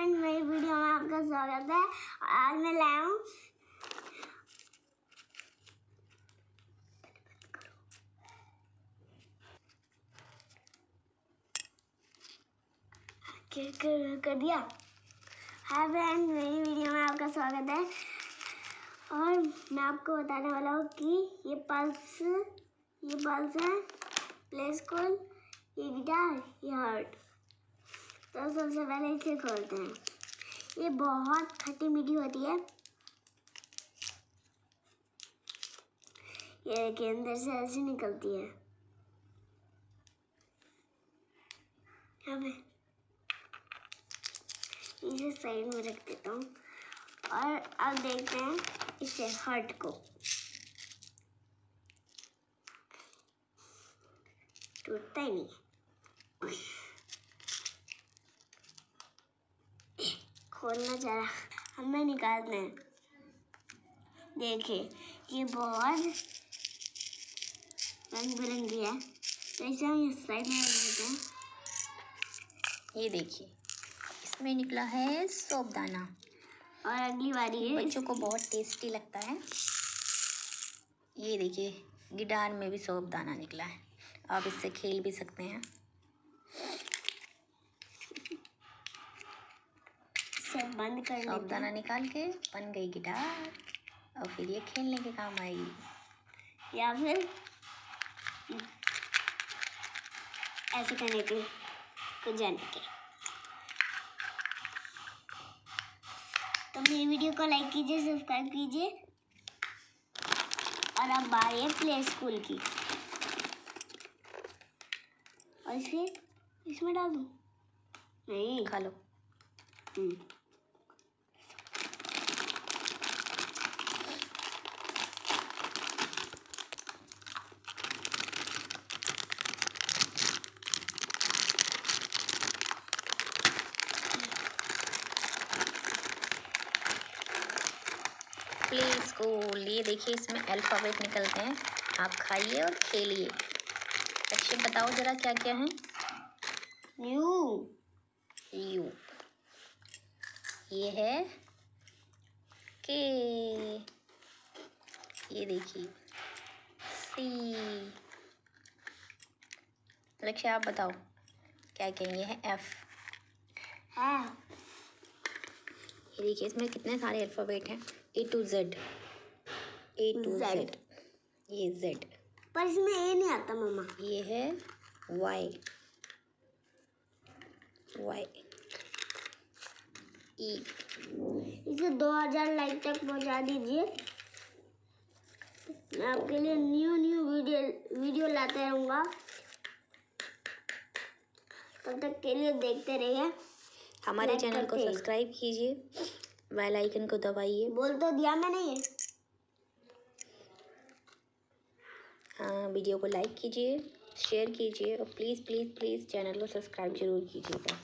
Friend, मेरी video में आपका स्वागत है। आज मैं लाया हूँ कर दिया। हाय फ्रेंड, मेरी वीडियो में आपका स्वागत है और मैं आपको बताने वाला हूँ कि ये पल्स है, प्ले स्कूल, ये गिटार, ये हार्ट। तो सबसे पहले इसे खोलते हैं। ये बहुत खट्टी मीठी होती है। ये देखिए, अंदर से ऐसी निकलती है। यहाँ पे इसे साइड में रख देता हूँ और अब देखते हैं इसे हार्ट को। टूटता ही नहीं। खोलना चाह रहा, हमें निकालते हैं। देखिए, ये बहुत रंग बिरंगी है, तो इसे हम इस साइड में रख देते हैं। ये देखिए, इसमें निकला है सोपदाना और अगली बारी है। बच्चों को बहुत टेस्टी लगता है। ये देखिए, गिटार में भी सोपदाना निकला है। आप इससे खेल भी सकते हैं। बंद कर लेते हैं। सोपदाना निकाल के बन गई गिटार और फिर ये खेलने के काम आएगी। या फिर ऐसे करने के कुछ जाने के। तो मेरी वीडियो को लाइक कीजिए, सब्सक्राइब कीजिए। और अब बारी है प्ले स्कूल की। और इसे इसमें डाल दूं? नहीं, खा लो। प्ले स्कूल, ये देखिए, इसमें अल्फ़ाबेट निकलते हैं। आप खाइए और खेलिए। अच्छे बताओ जरा क्या क्या है। यू, ये है के, ये देखिए सी। लक्ष्य आप बताओ क्या क्या। ये है एफ। ये देखिए, इसमें कितने सारे अल्फ़ाबेट हैं। ए टू जेड। ये जेड। पर इसमें ए नहीं आता मम्मा। ये है वाई। ई। इसे 2000 लाइक तक पहुंचा दीजिए। मैं आपके लिए न्यू वीडियो लाते रहूँगा। तब तक के लिए देखते रहिए। हमारे चैनल को सब्सक्राइब कीजिए, बेल आइकन को दबाइए। बोल तो दिया मैंने ये। वीडियो को लाइक कीजिए, शेयर कीजिए और प्लीज़ चैनल को सब्सक्राइब जरूर कीजिएगा।